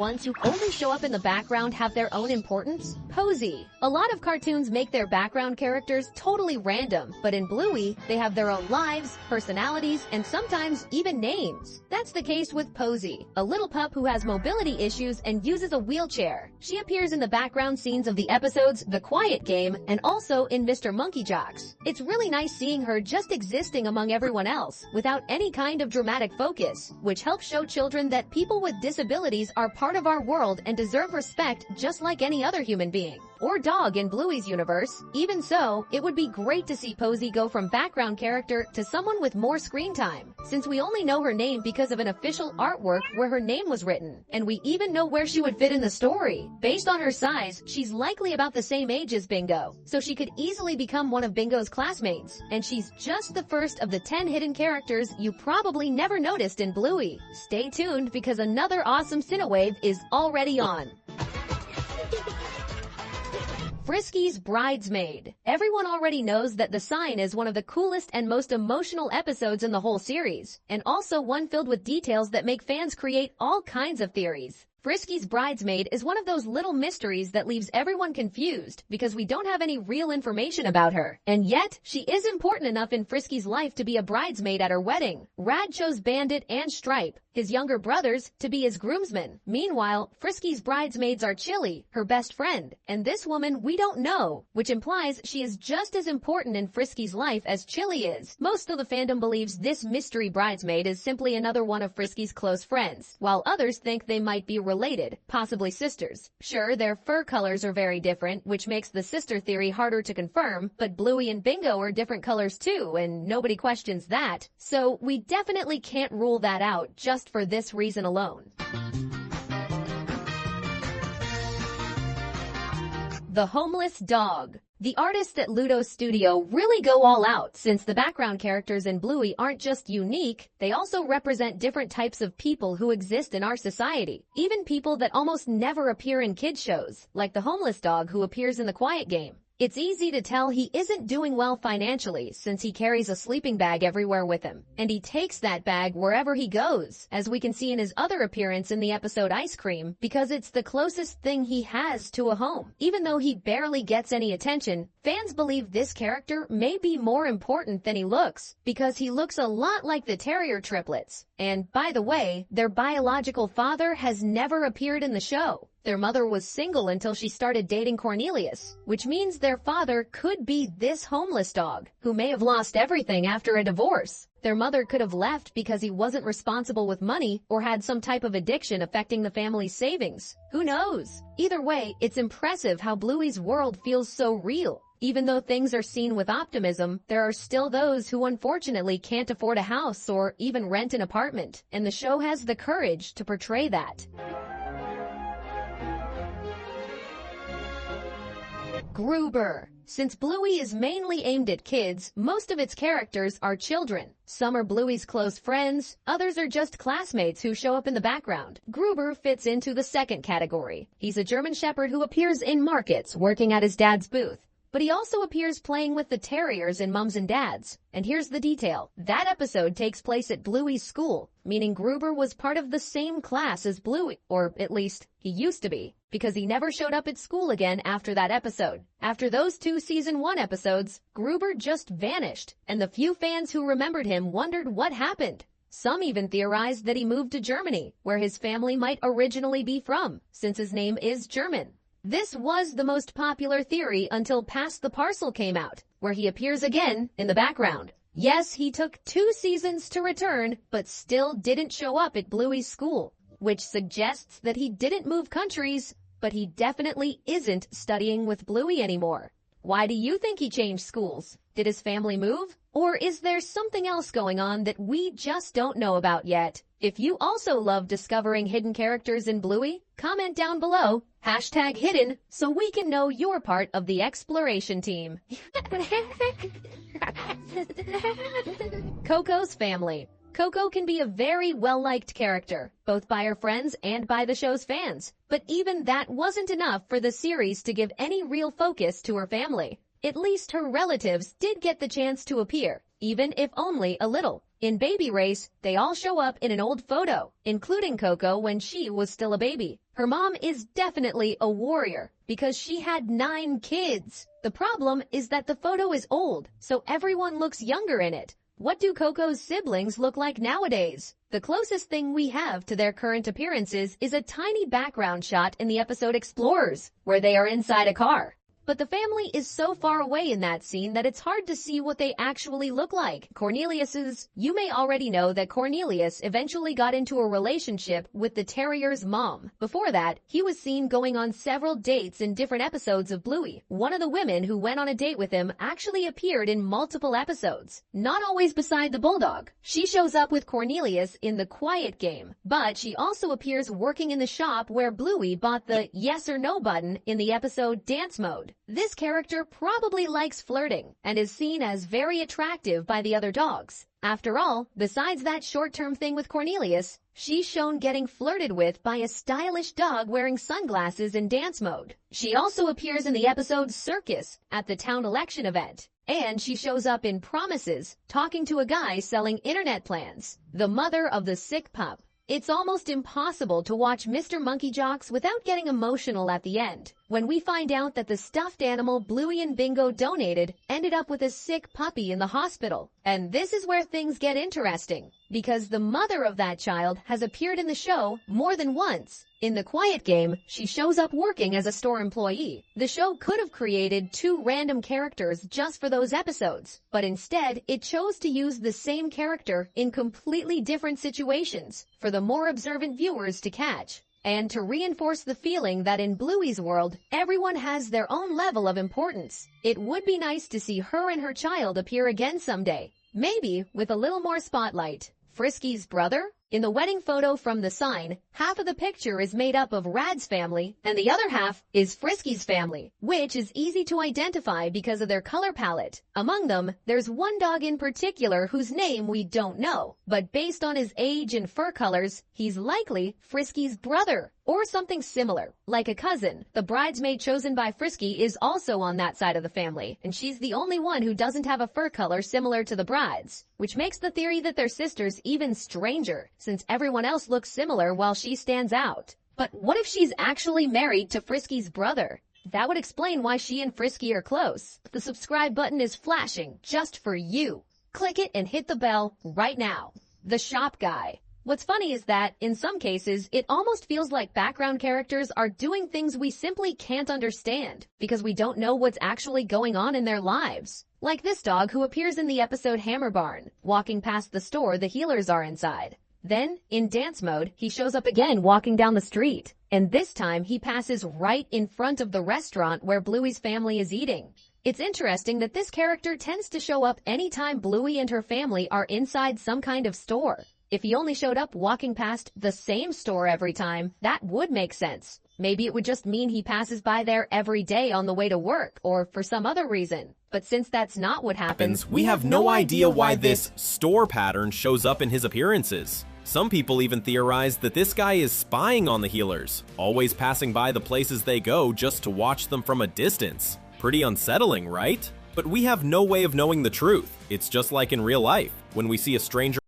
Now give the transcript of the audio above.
Ones who only show up in the background have their own importance? Posy. A lot of cartoons make their background characters totally random, but in Bluey, they have their own lives, personalities, and sometimes even names. That's the case with Posy, a little pup who has mobility issues and uses a wheelchair. She appears in the background scenes of the episodes The Quiet Game and also in Mr. Monkey Jocks. It's really nice seeing her just existing among everyone else, without any kind of dramatic focus, which helps show children that people with disabilities are part of our world and deserve respect just like any other human being. Or dog in Bluey's universe. Even so, it would be great to see Posy go from background character to someone with more screen time, since we only know her name because of an official artwork where her name was written, and we even know where she would fit in the story. Based on her size, she's likely about the same age as Bingo, so she could easily become one of Bingo's classmates, and she's just the first of the 10 hidden characters you probably never noticed in Bluey. Stay tuned because another awesome Cinewave is already on. Frisky's Bridesmaid. Everyone already knows that The Sign is one of the coolest and most emotional episodes in the whole series, and also one filled with details that make fans create all kinds of theories. Frisky's Bridesmaid is one of those little mysteries that leaves everyone confused because we don't have any real information about her. And yet, she is important enough in Frisky's life to be a bridesmaid at her wedding. Rad chose Bandit and Stripe, his younger brothers, to be his groomsmen. Meanwhile, Frisky's bridesmaids are Chili, her best friend, and this woman we don't know, which implies she is just as important in Frisky's life as Chili is. Most of the fandom believes this mystery bridesmaid is simply another one of Frisky's close friends, while others think they might be related, possibly sisters. Sure, their fur colors are very different, which makes the sister theory harder to confirm, but Bluey and Bingo are different colors too, and nobody questions that. So we definitely can't rule that out just for this reason alone. The Homeless Dog. The artists at Ludo's studio really go all out since the background characters in Bluey aren't just unique, they also represent different types of people who exist in our society. Even people that almost never appear in kids shows, like the homeless dog who appears in The Quiet Game. It's easy to tell he isn't doing well financially since he carries a sleeping bag everywhere with him, and he takes that bag wherever he goes, as we can see in his other appearance in the episode Ice Cream, because it's the closest thing he has to a home. Even though he barely gets any attention, fans believe this character may be more important than he looks, because he looks a lot like the Terrier triplets. And, by the way, their biological father has never appeared in the show. Their mother was single until she started dating Cornelius, which means their father could be this homeless dog, who may have lost everything after a divorce. Their mother could have left because he wasn't responsible with money or had some type of addiction affecting the family's savings. Who knows? Either way, it's impressive how Bluey's world feels so real. Even though things are seen with optimism, there are still those who unfortunately can't afford a house or even rent an apartment, and the show has the courage to portray that. Gruber. Since Bluey is mainly aimed at kids, most of its characters are children. Some are Bluey's close friends, others are just classmates who show up in the background. Gruber fits into the second category. He's a German Shepherd who appears in markets working at his dad's booth. But he also appears playing with the terriers in Mums and Dads. And here's the detail. That episode takes place at Bluey's school, meaning Gruber was part of the same class as Bluey, or at least he used to be, because he never showed up at school again after that episode. After those 2 season 1 episodes, Gruber just vanished, and the few fans who remembered him wondered what happened. Some even theorized that he moved to Germany, where his family might originally be from, since his name is German. This was the most popular theory until Past the Parcel came out, where he appears again in the background. Yes, he took 2 seasons to return, but still didn't show up at Bluey's school, which suggests that he didn't move countries, but he definitely isn't studying with Bluey anymore. Why do you think he changed schools? Did his family move? Or is there something else going on that we just don't know about yet? If you also love discovering hidden characters in Bluey, comment down below, #hidden, so we can know you're part of the exploration team. Coco's family. Coco can be a very well-liked character, both by her friends and by the show's fans. But even that wasn't enough for the series to give any real focus to her family. At least her relatives did get the chance to appear. even if only a little. In Baby Race, they all show up in an old photo, including Coco when she was still a baby. Her mom is definitely a warrior because she had 9 kids. The problem is that the photo is old, so everyone looks younger in it. What do Coco's siblings look like nowadays? The closest thing we have to their current appearances is a tiny background shot in the episode Explorers, where they are inside a car. But the family is so far away in that scene that it's hard to see what they actually look like. You may already know that Cornelius eventually got into a relationship with the terrier's mom. Before that, he was seen going on several dates in different episodes of Bluey. One of the women who went on a date with him actually appeared in multiple episodes. Not always beside the bulldog. She shows up with Cornelius in the Quiet Game, but she also appears working in the shop where Bluey bought the yes or no button in the episode Dance Mode. This character probably likes flirting and is seen as very attractive by the other dogs. After all, besides that short-term thing with Cornelius, she's shown getting flirted with by a stylish dog wearing sunglasses in Dance Mode. She also appears in the episode Circus at the town election event. And she shows up in Promises, talking to a guy selling internet plans, the mother of the sick pup. It's almost impossible to watch Mr. Monkey Jocks without getting emotional at the end, when we find out that the stuffed animal Bluey and Bingo donated ended up with a sick puppy in the hospital. And this is where things get interesting, because the mother of that child has appeared in the show more than once. In the Quiet Game, she shows up working as a store employee. The show could have created 2 random characters just for those episodes, but instead it chose to use the same character in completely different situations for the more observant viewers to catch. And to reinforce the feeling that in Bluey's world, everyone has their own level of importance. It would be nice to see her and her child appear again someday, maybe with a little more spotlight. Frisky's brother? In the wedding photo from the sign, half of the picture is made up of Rad's family, and the other half is Frisky's family, which is easy to identify because of their color palette. Among them, there's one dog in particular whose name we don't know, but based on his age and fur colors, he's likely Frisky's brother, or something similar, like a cousin. The bridesmaid chosen by Frisky is also on that side of the family, and she's the only one who doesn't have a fur color similar to the bride's, which makes the theory that they're sisters even stranger, since everyone else looks similar while she stands out. But what if she's actually married to Frisky's brother? That would explain why she and Frisky are close. The subscribe button is flashing just for you. Click it and hit the bell right now. The Shop Guy. What's funny is that, in some cases, it almost feels like background characters are doing things we simply can't understand, because we don't know what's actually going on in their lives. Like this dog who appears in the episode Hammer Barn, walking past the store the healers are inside. Then, in Dance Mode, he shows up again walking down the street, and this time he passes right in front of the restaurant where Bluey's family is eating. It's interesting that this character tends to show up anytime Bluey and her family are inside some kind of store. If he only showed up walking past the same store every time, that would make sense. Maybe it would just mean he passes by there every day on the way to work, or for some other reason. But since that's not what happens, we have no idea why this store pattern shows up in his appearances. Some people even theorize that this guy is spying on the healers, always passing by the places they go just to watch them from a distance. Pretty unsettling, right? But we have no way of knowing the truth. It's just like in real life. When we see a stranger